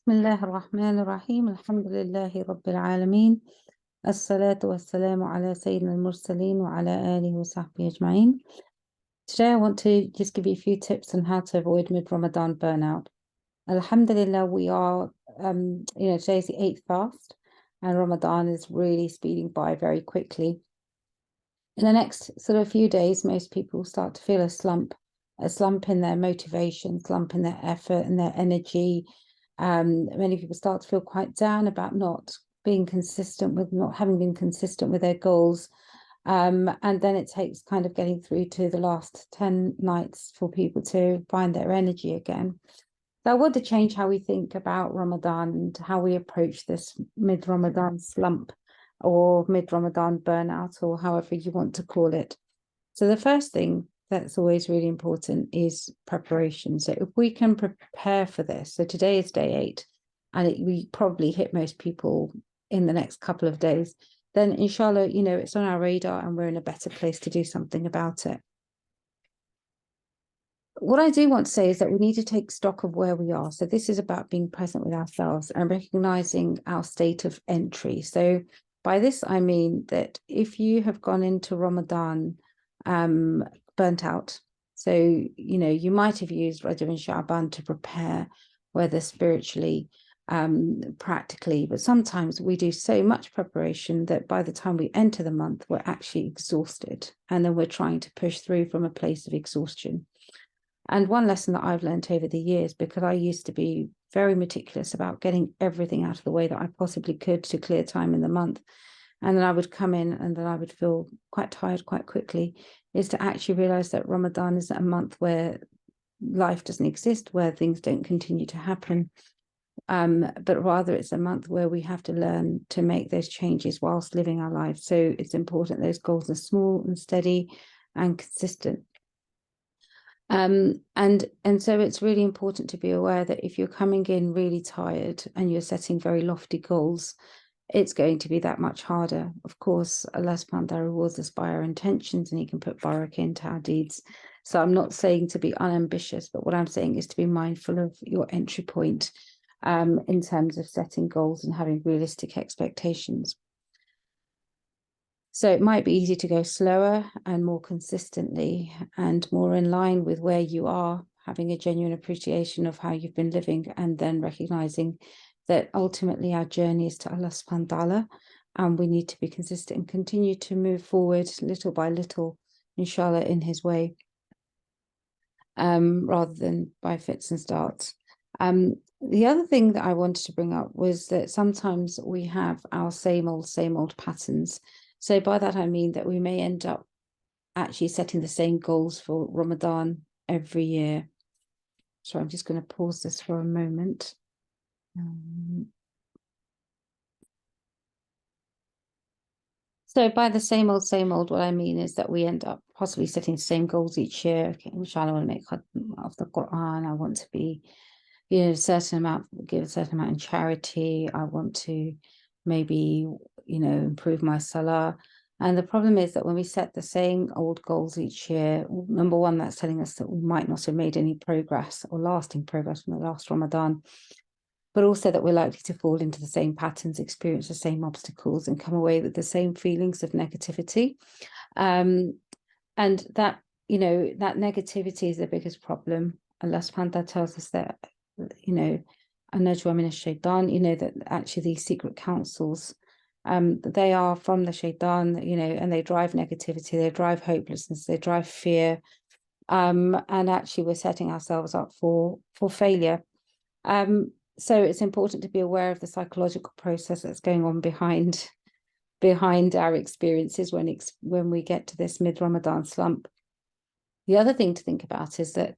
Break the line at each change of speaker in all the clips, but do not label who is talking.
بسم الله الرحمن الرحيم الحمد لله رب العالمين الصلاة والسلام على سيدنا المرسلين وعلى آله وصحبه أجمعين. Today I want to just give you a few tips on how to avoid mid-Ramadan burnout. Alhamdulillah, we are, today's the 8th fast and Ramadan is really speeding by very quickly. In the next sort of few days, most people start to feel a slump in their motivation, slump in their effort and their energy. Many people start to feel quite down about not having been consistent with their goals. And then it takes kind of getting through to the last 10 nights for people to find their energy again. So I want to change how we think about Ramadan and how we approach this mid-Ramadan slump or mid-Ramadan burnout, or however you want to call it. So the first thing that's always really important is preparation. So if we can prepare for this, so today is day 8, and we probably hit most people in the next couple of days, then inshallah, it's on our radar and we're in a better place to do something about it. What I do want to say is that we need to take stock of where we are. So this is about being present with ourselves and recognizing our state of entry. So by this, I mean that if you have gone into Ramadan burnt out, so, you might have used Rajab and Sha'ban to prepare, whether spiritually, practically, but sometimes we do so much preparation that by the time we enter the month, we're actually exhausted. And then we're trying to push through from a place of exhaustion. And one lesson that I've learned over the years, because I used to be very meticulous about getting everything out of the way that I possibly could to clear time in the month, and then I would come in and then I would feel quite tired quite quickly, is to actually realize that Ramadan is a month where life doesn't exist, where things don't continue to happen, but rather it's a month where we have to learn to make those changes whilst living our lives. So it's important those goals are small and steady and consistent. And so it's really important to be aware that if you're coming in really tired and you're setting very lofty goals, it's going to be that much harder. Of course, Allah subhanahu wa ta'ala rewards us by our intentions, and He can put barakah into our deeds. So I'm not saying to be unambitious, but what I'm saying is to be mindful of your entry point in terms of setting goals and having realistic expectations. So it might be easy to go slower and more consistently and more in line with where you are, having a genuine appreciation of how you've been living, and then recognizing that ultimately our journey is to Allah subhanahu wa ta'ala, and we need to be consistent and continue to move forward little by little, inshallah, in His way, rather than by fits and starts. The other thing that I wanted to bring up was that sometimes we have our same old patterns. So by that, I mean that we may end up actually setting the same goals for Ramadan every year. So I'm just going to pause this for a moment. So by the same old, what I mean is that we end up possibly setting the same goals each year. Okay, inshallah, I want to make of the Quran. I want to be, give a certain amount in charity. I want to maybe, improve my salah. And the problem is that when we set the same old goals each year, number one, that's telling us that we might not have made any progress or lasting progress from the last Ramadan, but also that we're likely to fall into the same patterns, experience the same obstacles, and come away with the same feelings of negativity. And that, that negativity is the biggest problem. Allah subhanahu wa ta'ala tells us that, an-najwa min ash-shaytan, that actually these secret counsels, they are from the shaitan, and they drive negativity, they drive hopelessness, they drive fear, and actually we're setting ourselves up for failure. So it's important to be aware of the psychological process that's going on behind our experiences when we get to this mid-Ramadan slump. The other thing to think about is that,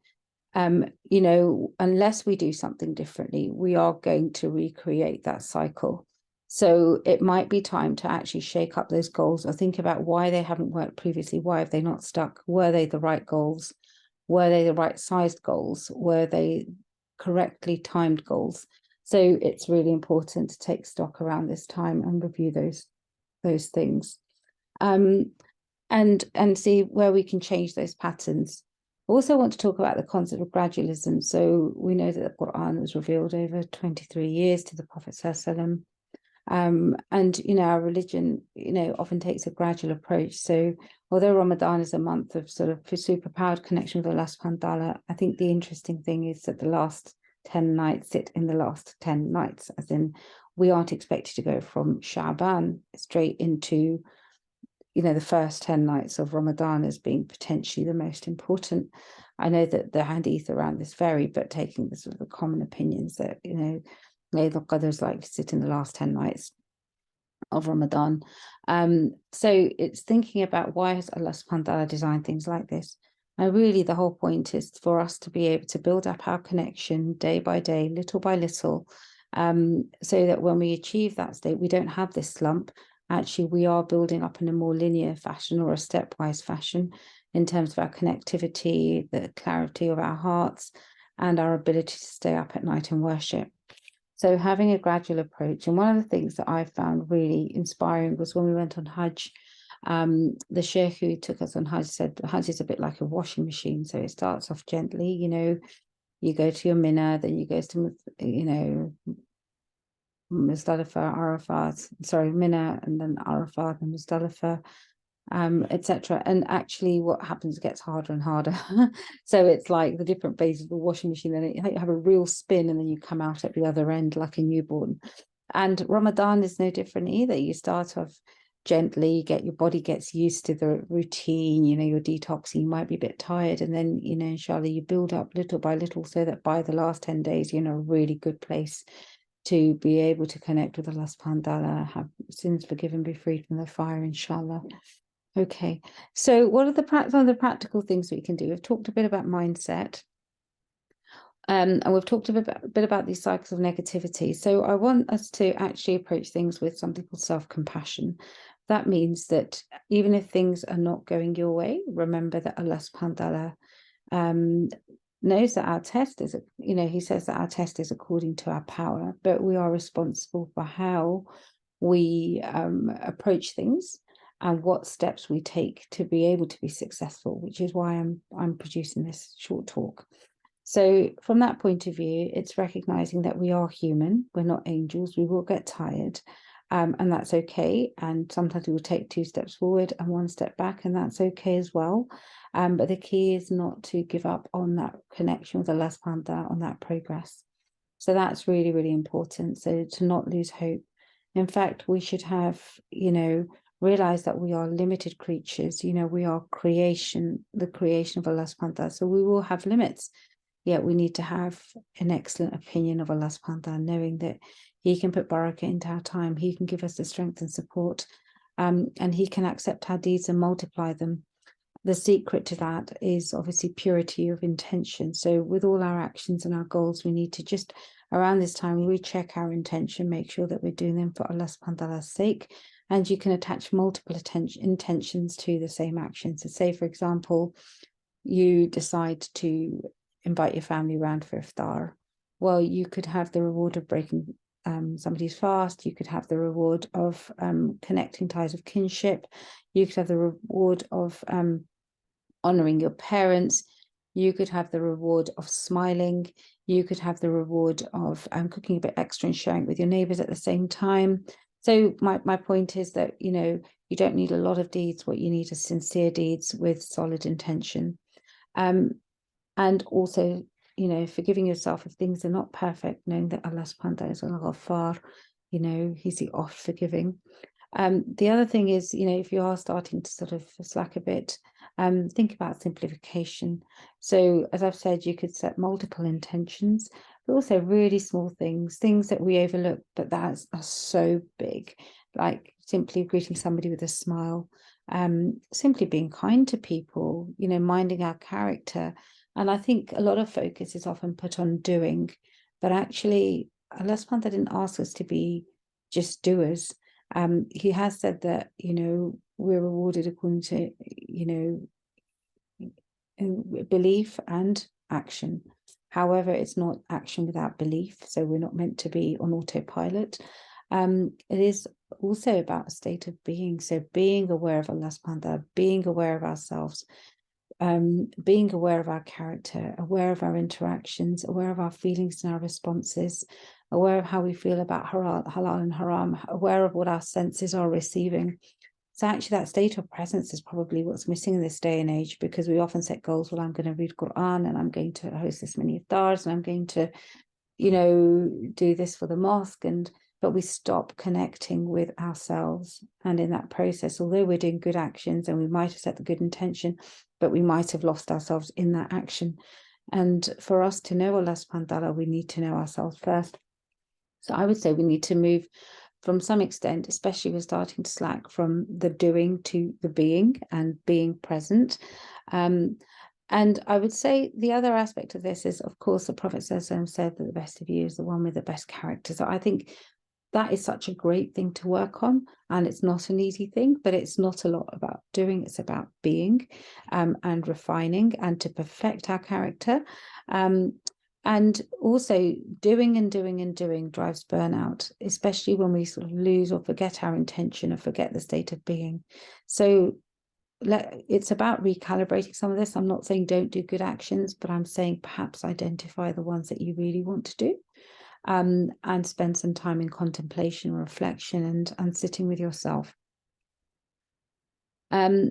unless we do something differently, we are going to recreate that cycle. So it might be time to actually shake up those goals or think about why they haven't worked previously. Why have they not stuck? Were they the right goals? Were they the right sized goals? Were they correctly timed goals? So it's really important to take stock around this time and review those things, and see where we can change those patterns. also want to talk about the concept of gradualism. So we know that the Quran was revealed over 23 years to the Prophet ﷺ. And, our religion, often takes a gradual approach. So although Ramadan is a month of sort of superpowered connection with Allah subhanahu wa ta'ala, I think the interesting thing is that the last 10 nights sit in the last 10 nights, as in we aren't expected to go from Sha'ban straight into the first 10 nights of Ramadan as being potentially the most important. I know that the hadith around this vary, but taking the sort of the common opinions that, Laylatul Qadr is likely to sit in the last 10 nights of Ramadan. So it's thinking about why has Allah subhanahu wa ta'ala designed things like this. And really the whole point is for us to be able to build up our connection day by day, little by little, so that when we achieve that state, we don't have this slump. Actually, we are building up in a more linear fashion or a stepwise fashion in terms of our connectivity, the clarity of our hearts, and our ability to stay up at night and worship. So having a gradual approach. And one of the things that I found really inspiring was when we went on Hajj, the sheikh who took us on Hajj said Hajj is a bit like a washing machine. So it starts off gently, you go to your Mina, then you go to, Muzdalifah, Arafat, Mina, and then Arafat and Muzdalifah, etc. And actually what happens, it gets harder and harder. So it's like the different phases of the washing machine, then you have a real spin and then you come out at the other end like a newborn. And Ramadan is no different either. You start off gently, your body gets used to the routine, you're detoxing, you might be a bit tired, and then, inshallah, you build up little by little so that by the last 10 days, you're in a really good place to be able to connect with Allah subhanahu wa ta'ala, have sins forgiven, be freed from the fire, inshallah. Okay, so what are some of the practical things we can do? We've talked a bit about mindset. And we've talked a bit about these cycles of negativity. So I want us to actually approach things with something called self-compassion. That means that even if things are not going your way, remember that Allah subhanahu wa ta'ala knows that our test is, he says that our test is according to our power, but we are responsible for how we approach things and what steps we take to be able to be successful, which is why I'm producing this short talk. So from that point of view, it's recognizing that we are human, we're not angels, we will get tired, and that's okay. And sometimes we will take 2 steps forward and 1 step back, and that's okay as well. But the key is not to give up on that connection with Allah subhanahu wa ta'ala, on that progress. So that's really, really important. So to not lose hope. In fact, we should have, realize that we are limited creatures. We are the creation of Allah subhanahu wa ta'ala. So we will have limits. Yet we need to have an excellent opinion of Allah subhanahu wa ta'ala, knowing that He can put barakah into our time, He can give us the strength and support, and He can accept our deeds and multiply them. The secret to that is obviously purity of intention. So with all our actions and our goals, we need to just, around this time, recheck our intention, make sure that we're doing them for Allah subhanahu wa ta'ala's sake. And you can attach multiple intentions to the same action. So say, for example, you decide to invite your family around for iftar. Well, you could have the reward of breaking somebody's fast. You could have the reward of connecting ties of kinship. You could have the reward of honoring your parents. You could have the reward of smiling. You could have the reward of cooking a bit extra and sharing it with your neighbors at the same time. So my point is that, you don't need a lot of deeds. What you need is sincere deeds with solid intention. And also, forgiving yourself if things are not perfect, knowing that Allah subhanahu wa ta'ala is al-Ghaffar, He's the oft forgiving. The other thing is, if you are starting to sort of slack a bit, think about simplification. So as I've said, you could set multiple intentions, but also really small things that we overlook, but that are so big, like simply greeting somebody with a smile, simply being kind to people, minding our character. And I think a lot of focus is often put on doing, but actually Allah subhanahu wa ta'ala didn't ask us to be just doers. He has said that, we're rewarded according to, belief and action. However, it's not action without belief. So we're not meant to be on autopilot. It is also about a state of being. So being aware of Allah subhanahu wa ta'ala, being aware of ourselves, being aware of our character, aware of our interactions, aware of our feelings and our responses, aware of how we feel about halal and haram, aware of what our senses are receiving. So actually that state of presence is probably what's missing in this day and age, because we often set goals. Well, I'm going to read Quran and I'm going to host this many iftars and I'm going to, do this for the mosque. But we stop connecting with ourselves. And in that process, although we're doing good actions and we might have set the good intention, but we might have lost ourselves in that action. And for us to know Allah subhanahu wa ta'ala, we need to know ourselves first. So I would say we need to move from some extent, especially we're starting to slack from the doing to the being and being present. And I would say the other aspect of this is, of course, the Prophet said that the best of you is the one with the best character. So I think that is such a great thing to work on, and it's not an easy thing, but it's not a lot about doing, it's about being and refining and to perfect our character. And also doing and doing and doing drives burnout, especially when we sort of lose or forget our intention or forget the state of being. So it's about recalibrating some of this. I'm not saying don't do good actions, but I'm saying perhaps identify the ones that you really want to do. And spend some time in contemplation, reflection, and sitting with yourself. The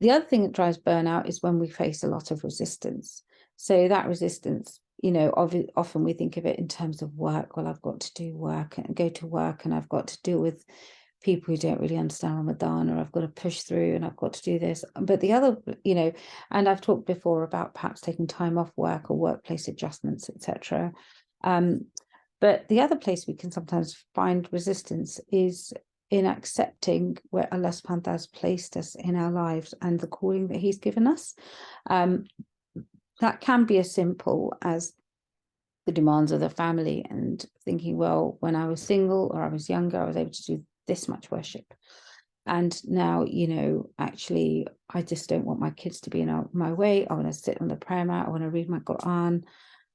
other thing that drives burnout is when we face a lot of resistance. So that resistance, often we think of it in terms of work. Well, I've got to do work and go to work, and I've got to deal with people who don't really understand Ramadan, or I've got to push through and I've got to do this. But the other, and I've talked before about perhaps taking time off work or workplace adjustments, etc. But the other place we can sometimes find resistance is in accepting where Allah subhanahu wa ta'ala has placed us in our lives and the calling that he's given us. That can be as simple as the demands of the family and thinking, well, when I was single or I was younger, I was able to do this much worship. And now, actually, I just don't want my kids to be in my way. I want to sit on the prayer mat. I want to read my Quran.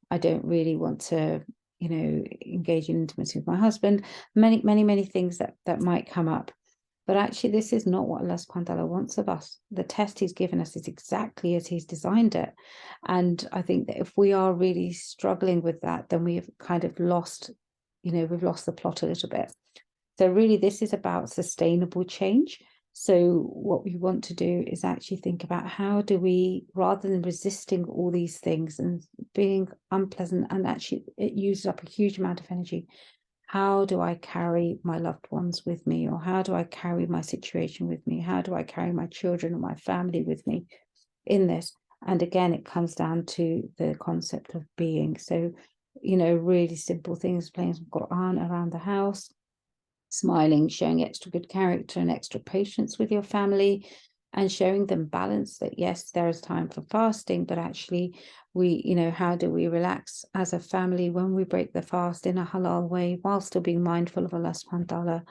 I don't really want to engage in intimacy with my husband, many things that might come up. But actually, this is not what Allah subhanahu wa ta'ala wants of us. The test he's given us is exactly as he's designed it. And I think that if we are really struggling with that, then we've kind of lost, we've lost the plot a little bit. So really, this is about sustainable change. So what we want to do is actually think about how do we, rather than resisting all these things and being unpleasant, and actually it uses up a huge amount of energy, how do I carry my loved ones with me? Or how do I carry my situation with me? How do I carry my children and my family with me in this? And again, it comes down to the concept of being. So, really simple things, playing some Quran around the house, smiling, showing extra good character and extra patience with your family, and showing them balance, that yes, there is time for fasting, but actually how do we relax as a family when we break the fast in a halal way while still being mindful of Allah subhanahu wa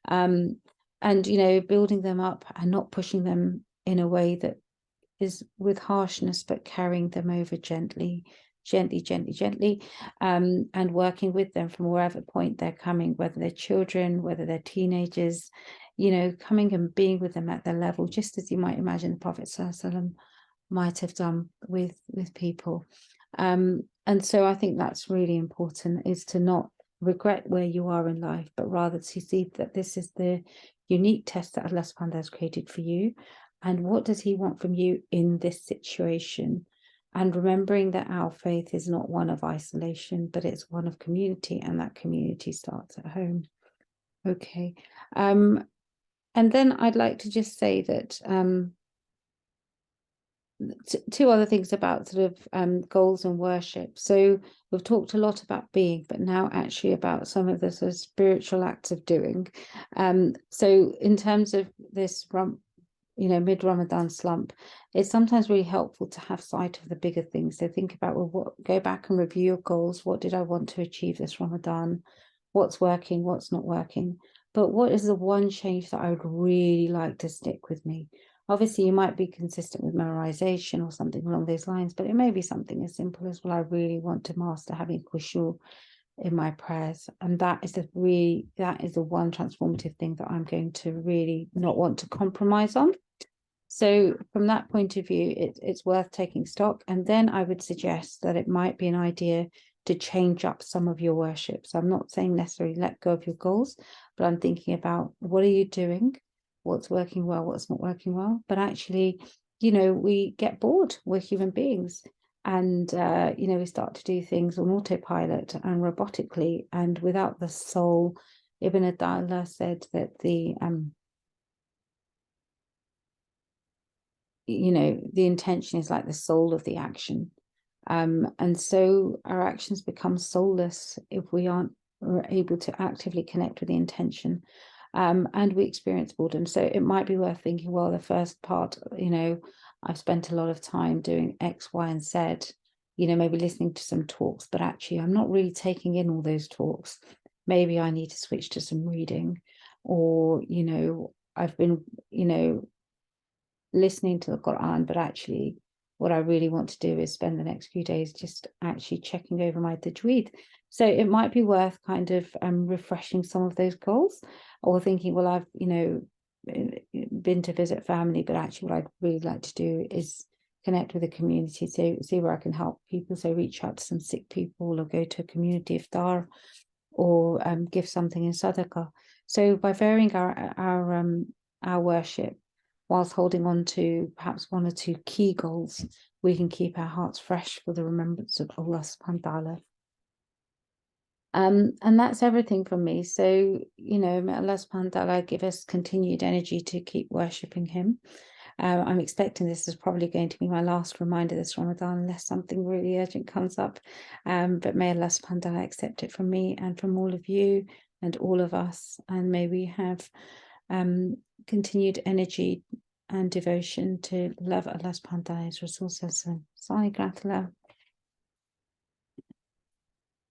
ta'ala, and building them up and not pushing them in a way that is with harshness, but carrying them over gently, and working with them from wherever point they're coming, whether they're children, whether they're teenagers, coming and being with them at their level, just as you might imagine the Prophet ﷺ might have done with people. And so I think that's really important, is to not regret where you are in life, but rather to see that this is the unique test that Allah subhanahu wa ta'ala has created for you. And what does he want from you in this situation? And remembering that our faith is not one of isolation, but it's one of community, and that community starts at home. Okay. And then I'd like to just say that two other things about sort of goals and worship. So we've talked a lot about being, but now actually about some of the sort of spiritual acts of doing. So in terms of this mid-Ramadan slump, it's sometimes really helpful to have sight of the bigger things. So think about, go back and review your goals. What did I want to achieve this Ramadan? What's working? What's not working? But what is the one change that I would really like to stick with me? Obviously, you might be consistent with memorization or something along those lines, but it may be something as simple as, well, I really want to master having khushu in my prayers. And that is the one transformative thing that I'm going to really not want to compromise on. So from that point of view, it's worth taking stock. And then I would suggest that it might be an idea to change up some of your worship. So I'm not saying necessarily let go of your goals, but I'm thinking about what are you doing, what's working well, what's not working well. But actually, we get bored. We're human beings. And, we start to do things on autopilot and robotically and without the soul. Ibn Adallah said that the intention is like the soul of the action. And so our actions become soulless if we aren't able to actively connect with the intention. And we experience boredom. So it might be worth thinking, well, the first part, I've spent a lot of time doing X, Y, and Z, maybe listening to some talks, but actually I'm not really taking in all those talks. Maybe I need to switch to some reading, or, I've been, listening to the Quran, but actually what I really want to do is spend the next few days just actually checking over my tajweed. So it might be worth kind of refreshing some of those goals, or thinking, well, I've, been to visit family, but actually what I'd really like to do is connect with the community, so see where I can help people. So reach out to some sick people, or go to a community iftar, or give something in sadaqah. So by varying our worship, whilst holding on to perhaps one or two key goals, we can keep our hearts fresh for the remembrance of Allah subhanahu wa ta'ala. And that's everything from me. So, may Allah subhanahu wa ta'ala give us continued energy to keep worshipping him. I'm expecting this is probably going to be my last reminder this Ramadan, unless something really urgent comes up. But may Allah subhanahu wa ta'ala accept it from me and from all of you and all of us. And may we have continued energy and devotion to love Allah subhanahu wa ta'ala, Rasul sallallahu alaihi wasallam.